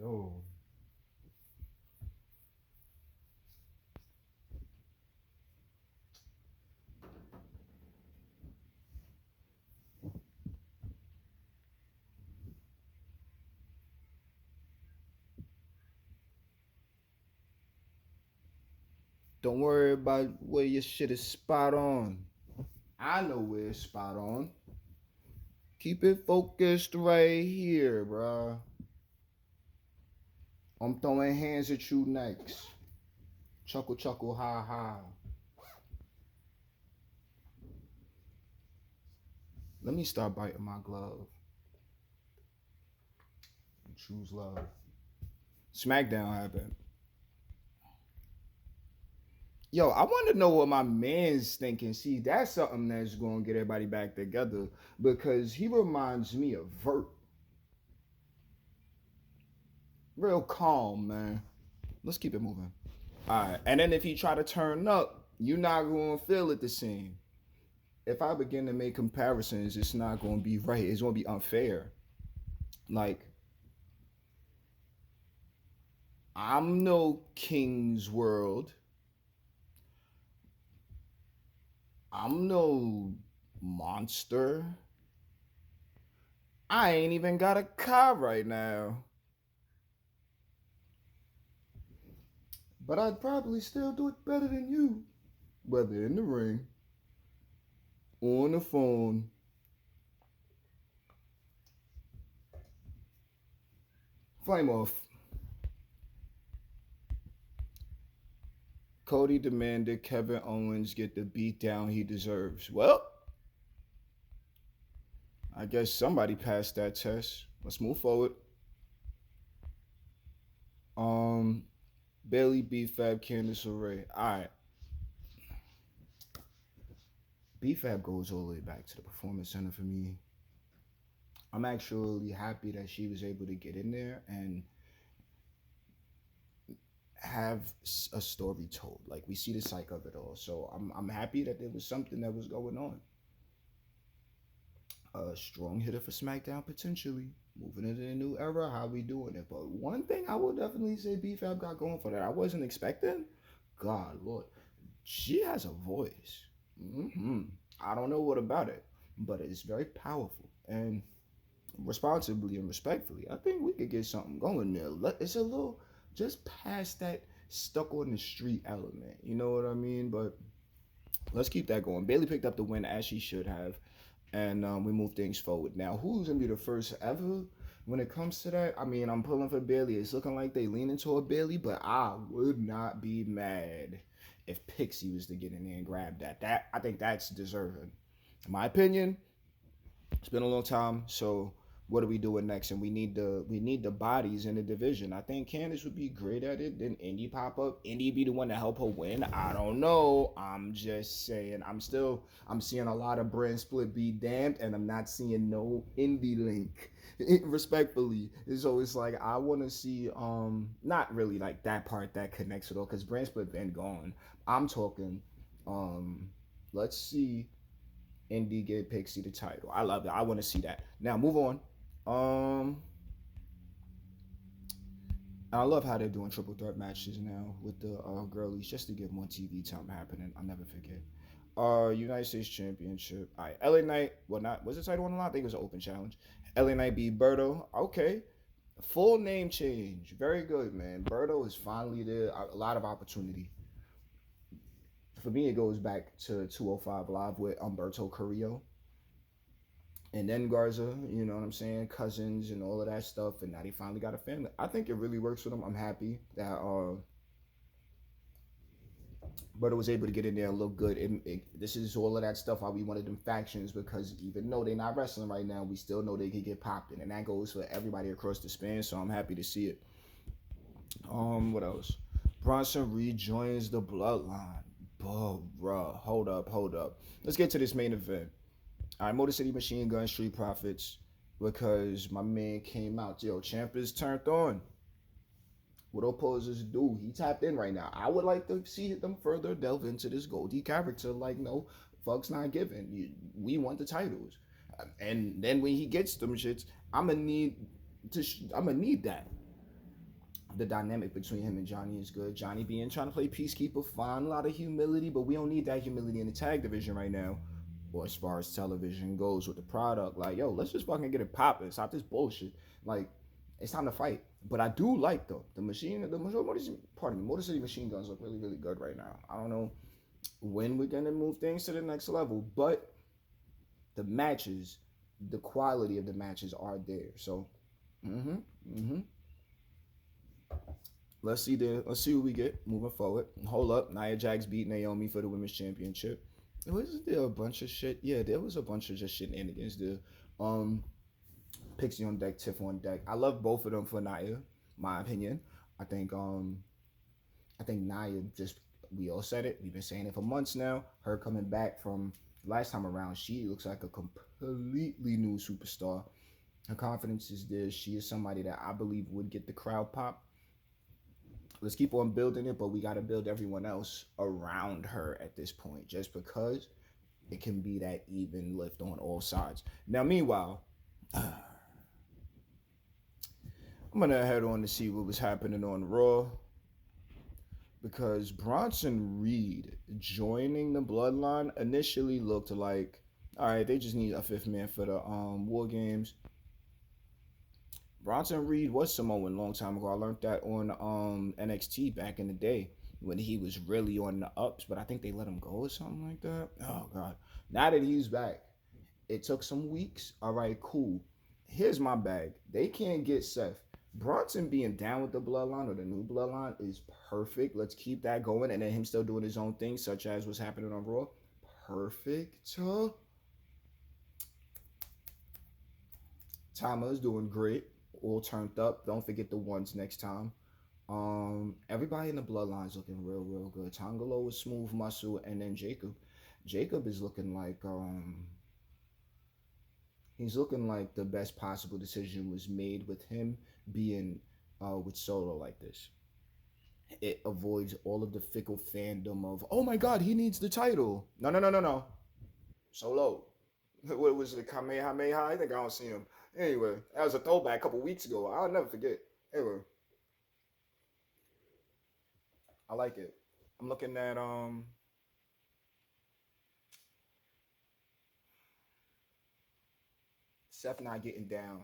Yo. Don't worry about where your shit is spot on. I know where it's spot on. Keep it focused right here, bruh. I'm throwing hands at you next. Chuckle, chuckle, ha, ha. Let me start biting my glove. Choose love. Smackdown happened. Yo, I want to know what my man's thinking. See, that's something that's going to get everybody back together because he reminds me of Vert. Real calm, man. Let's keep it moving. All right. And then if he try to turn up, you're not going to feel it the same. If I begin to make comparisons, it's not going to be right. It's going to be unfair. Like, I'm no King's World. I'm no monster. I ain't even got a car right now. But I'd probably still do it better than you. Whether in the ring, on the phone, flame off. Cody demanded Kevin Owens get the beatdown he deserves. Well, I guess somebody passed that test. Let's move forward. Um, Bailey, B-Fab, Candice LeRae. All right. B-Fab goes all the way back to the Performance Center for me. I'm actually happy that she was able to get in there and have a story told. Like, we see the psych of it all. So I'm happy that there was something that was going on. A strong hitter for SmackDown potentially. Moving into a new era, how we doing it? But one thing I will definitely say B-Fab got going for that I wasn't expecting. God, Lord. She has a voice. I don't know what about it, but it's very powerful. And responsibly and respectfully, I think we could get something going there. It's a little just past that stuck on the street element. You know what I mean? But let's keep that going. Bailey picked up the win as she should have. And we move things forward. Now, who's going to be the first ever when it comes to that? I mean, I'm pulling for Bailey. It's looking like they leaning toward Bailey, but I would not be mad if Pixie was to get in there and grab that. I think that's deserving. In my opinion, it's been a long time, so what are we doing next? And we need the bodies in the division. I think Candice would be great at it. Then Indy pop up. Indy be the one to help her win. I don't know. I'm just saying. I'm seeing a lot of brand split be damned, and I'm not seeing no Indy link. Respectfully. So it's like I want to see not really like that part that connects it all because brand split been gone. I'm talking let's see Indy get Pixie the title. I love it. I want to see that. Now move on. I love how they're doing triple threat matches now with the girlies just to get more TV time happening. I'll never forget. United States Championship. All right, LA Knight. Well, not was the title on the line? I think it was an open challenge. LA Knight beat Berto. Okay, full name change. Very good, man. Berto is finally there. A lot of opportunity. For me, it goes back to 205 Live with Umberto Carrillo. And then Garza, you know what I'm saying, cousins and all of that stuff, and now they finally got a family. I think it really works for them. I'm happy that Berto was able to get in there and look good. This is all of that stuff why we wanted them factions because even though they're not wrestling right now, we still know they could get popped in, and that goes for everybody across the span. So I'm happy to see it. What else? Bronson rejoins the Bloodline. Bruh, hold up. Let's get to this main event. All right, Motor City Machine Gun Street Profits because my man came out. Yo, Champ is turned on. What opposers do? He tapped in right now. I would like to see them further delve into this Goldie character. Like, no, fuck's not given. We want the titles, and then when he gets them shits, I'm gonna need that. The dynamic between him and Johnny is good. Johnny being trying to play peacekeeper, fine, a lot of humility, but we don't need that humility in the tag division right now. Or as far as television goes with the product, like yo, let's just fucking get it popping. Stop this bullshit. Like it's time to fight. But I do like though pardon me, Motor City Machine Guns look really really good right now. I don't know when we're gonna move things to the next level, but the matches, the quality of the matches are there. So, mm-hmm, mm-hmm. Let's see what we get moving forward. Hold up, Nia Jax beat Naomi for the women's championship. Was there a bunch of shit? Yeah, there was a bunch of just shenanigans. The um Pixie on deck, Tiff on deck. I love both of them for Nia, my opinion. I think um I think Nia just we all said it. We've been saying it for months now. Her coming back from last time around, she looks like a completely new superstar. Her confidence is there. She is somebody that I believe would get the crowd pop. Let's keep on building it, but we got to build everyone else around her at this point, just because it can be that even lift on all sides. Now, meanwhile, I'm gonna head on to see what was happening on Raw because Bronson Reed joining the Bloodline initially looked like, all right, they just need a fifth man for the War Games. Bronson Reed was Samoan a long time ago. I learned that on NXT back in the day when he was really on the ups, but I think they let him go or something like that. Oh god. Now that he's back, it took some weeks. All right, cool. Here's my bag. They can't get Seth. Bronson being down with the bloodline or the new bloodline is perfect. Let's keep that going. And then him still doing his own thing, such as what's happening on Raw. Perfect. Tama's doing great. All turned up. Don't forget the ones next time. Everybody in the bloodline's looking real, real good. Tangelo is smooth muscle, and then Jacob. Jacob is looking like he's looking like the best possible decision was made with him being with Solo like this. It avoids all of the fickle fandom of oh my god he needs the title. No no no no no. Solo. What was it? Kamehameha? I think I don't see him. Anyway, that was a throwback a couple weeks ago. I'll never forget. Anyway, I like it. I'm looking at Seth not getting down.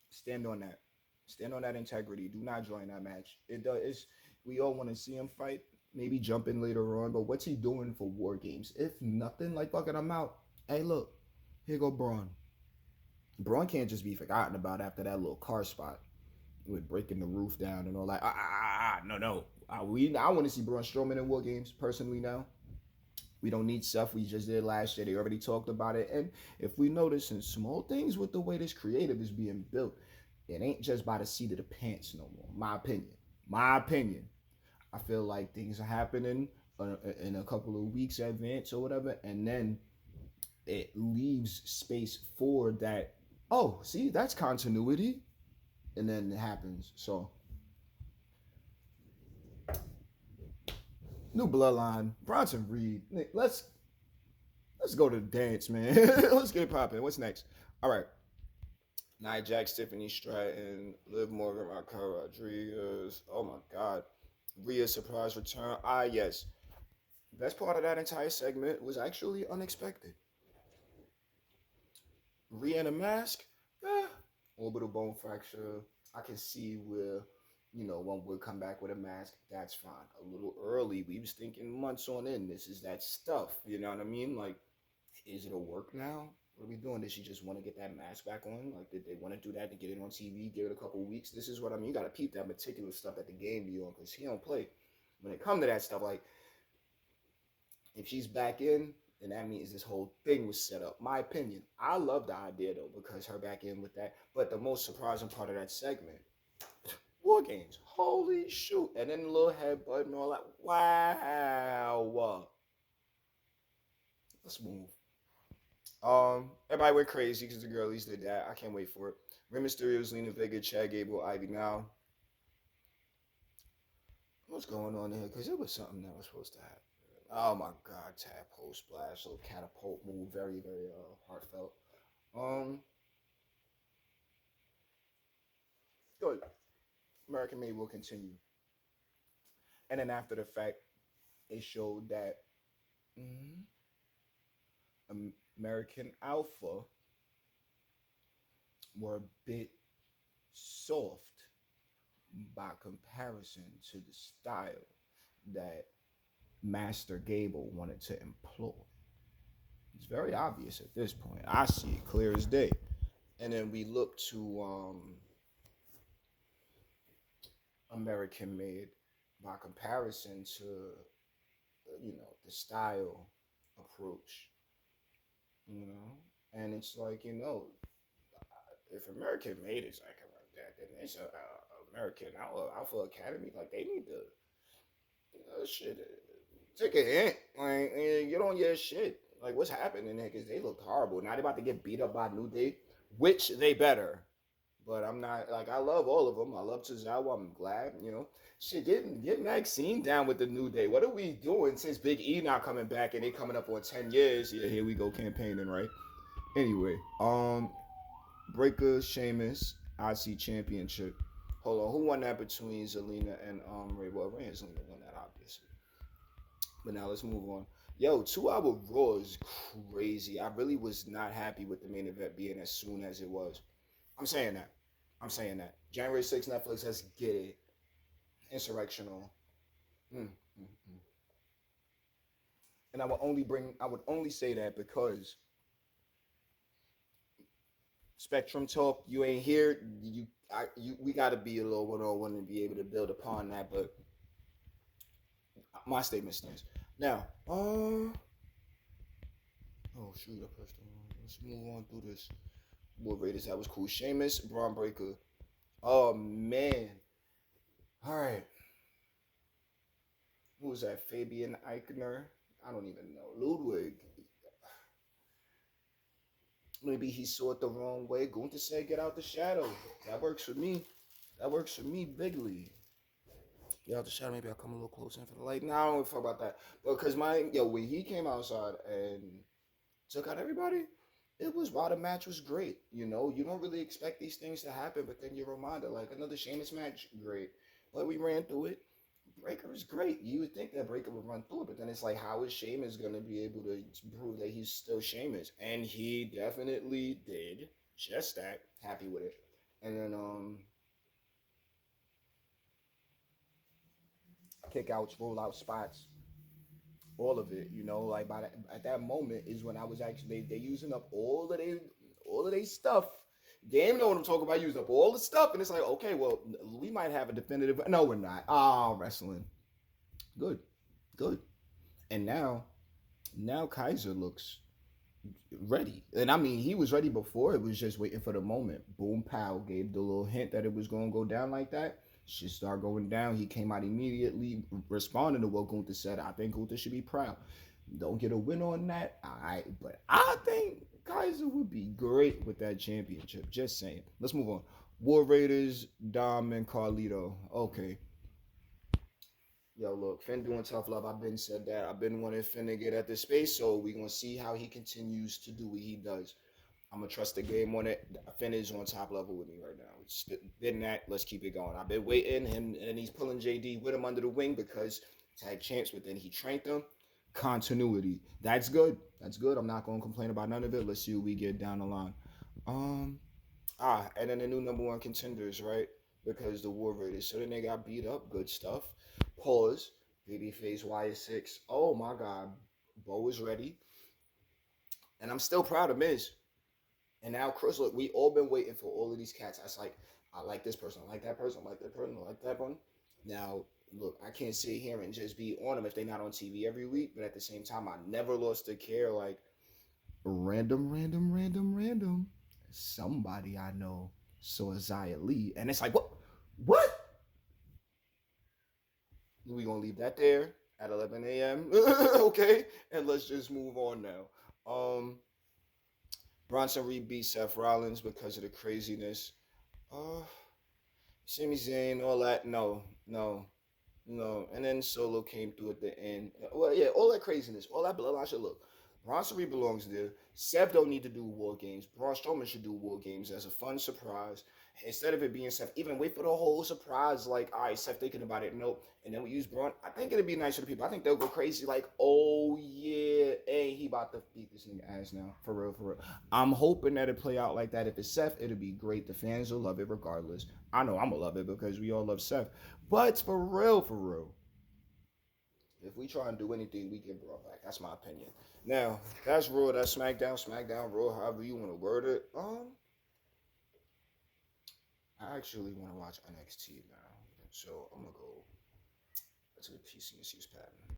Stand on that. Stand on that integrity. Do not join that match. It does. It's, we all want to see him fight. Maybe jump in later on. But what's he doing for War Games? If nothing, like fucking I'm out. Hey, look. Here go Braun. Braun can't just be forgotten about after that little car spot with breaking the roof down and all that. No, no. I want to see Braun Strowman in War Games personally now. We don't need stuff we just did last year. They already talked about it. And if we notice in small things with the way this creative is being built, it ain't just by the seat of the pants no more. My opinion. My opinion. I feel like things are happening in a couple of weeks advance or whatever, and then it leaves space for that. Oh, see, that's continuity, and then it happens. So, new bloodline, Bronson Reed. Let's go to the dance, man. Let's get it popping. What's next? All right. Nia Jax, Tiffany Stratton, Liv Morgan, Raquel Rodriguez. Oh my God. Rhea surprise return. Ah, yes. Best part of that entire segment was actually unexpected. Rhea in a mask, orbital bone fracture. I can see where, one would come back with a mask. That's fine. A little early. We was thinking months on in. This is that stuff. You know what I mean? Like, is it a work now? What are we doing? Did she just want to get that mask back on? Like, did they want to do that to get it on TV? Give it a couple weeks. This is what I mean. You got to peep that meticulous stuff that the game be on because he don't play. When it come to that stuff, like if she's back in, then that means this whole thing was set up. My opinion. I love the idea though because her back in with that. But the most surprising part of that segment, War Games. Holy shoot! And then the little headbutt and all that. Wow. Let's move. Everybody went crazy because the girlies did that. I can't wait for it. Rey Mysterio's Lena Vega, Chad Gable, Ivy now. What's going on here? Because it was something that was supposed to happen. Oh my God, tadpole splash, little catapult move, very, very heartfelt. Um, Good. American Made will continue. And then after the fact, it showed that mm, American Alpha were a bit soft by comparison to the style that Master Gable wanted to employ. It's very obvious at this point. I see it clear as day. And then we look to American Made by comparison to the style approach, and it's like if American Made is like that, then it's a American Alpha Academy. Like they need to shit take a hint, like and get on your shit. Like what's happening there? Because they look horrible. Now they about to get beat up by New Day, which they better. But I'm not like I love all of them. I love Tozawa. I'm glad. Shit, get Maxine down with the New Day. What are we doing since Big E not coming back and they coming up on 10 years? Yeah, here we go campaigning, right? Anyway, Breaker, Sheamus, IC Championship. Hold on, who won that between Zelina and Ray? Well, Ray and Zelina won that obviously. But now let's move on. Yo, 2 hour Raw is crazy. I really was not happy with the main event being as soon as it was. I'm saying that. I'm saying that. January 6th, Netflix, let's get it. Insurrectional. Mm, mm, mm. And I would only say that because Spectrum Talk, you ain't here. We got to be a little one-on-one and be able to build upon that. But my statement stands. Now, oh shoot, I pressed the wrong. Let's move on through this. War Raiders, that was cool. Sheamus, Braun Breaker. Oh man. All right. Who was that? Fabian Eichner? I don't even know. Ludwig. Maybe he saw it the wrong way. Gunther said, "Get out the shadow." That works for me. That works for me bigly. Get out the shadow. Maybe I'll come a little closer in for the light. No, I don't give a fuck about that. Because when he came outside and took out everybody, it was while the match was great. You don't really expect these things to happen, but then you're reminded, like another Sheamus match, great. But we ran through it. Breaker is great. You would think that Breaker would run through it, but then it's like, how is Sheamus gonna be able to prove that he's still Sheamus? And he definitely did just that. Happy with it. And then kick outs, roll out spots, all of it. Like at that moment is when I was actually they using up all of their stuff. Game know what I'm talking about. Used up all the stuff, and it's like, okay, well, we might have a definitive. No, we're not. Wrestling, good, good. And now Kaiser looks ready, and I mean, he was ready before. It was just waiting for the moment. Boom, pow, gave the little hint that it was going to go down like that. Should start going down. He came out immediately, responding to what Gunther said. I think Gunther should be proud. Don't get a win on that. But I think Kaiser would be great with that championship. Just saying. Let's move on. War Raiders, Dom and Carlito. Okay. Yo, look, Finn doing tough love. I've been said that. I've been wanting Finn to get at this space, so we're gonna see how he continues to do what he does. I'm gonna trust the game on it. Finn is on top level with me right now. It's been that. Let's keep it going. I've been waiting him, and he's pulling JD with him under the wing because tag champs, but then he trained them. Continuity. That's good. That's good. I'm not gonna complain about none of it. Let's see what we get down the line. And then the new number one contenders, right? Because the War Raiders. So then they got beat up. Good stuff. Pause. Babyface YS6. Oh my God. Bo is ready. And I'm still proud of Miz. And now Chris, look, we all been waiting for all of these cats. I like this person, I like that person, I like that person, I like that one. Now, look, I can't sit here and just be on them if they're not on TV every week. But at the same time, I never lost the care. Like, random. Somebody I know saw Zia Lee. And it's like, what? What? We gonna leave that there at 11 a.m. Okay, and let's just move on now. Bronson Reed beat Seth Rollins because of the craziness. Sami Zayn, all that. No. And then Solo came through at the end. Well, yeah, all that craziness, all that bloodline should look. Bronson Reed belongs there. Seth don't need to do War Games. Braun Strowman should do War Games as a fun surprise. Instead of it being Seth, even wait for the whole surprise. Like, all right, Seth thinking about it. Nope. And then we use Braun. I think it'd be nice for the people. I think they'll go crazy. Like, oh yeah, hey, he about to beat this nigga ass now. For real, for real. I'm hoping that it play out like that. If it's Seth, it'll be great. The fans will love it regardless. I know I'm gonna love it because we all love Seth. But for real, if we try and do anything, we get brought back. That's my opinion. Now, that's Raw, that's SmackDown, Raw, however you want to word it. I actually want to watch NXT now. So I'm gonna go to the PCNC's pattern.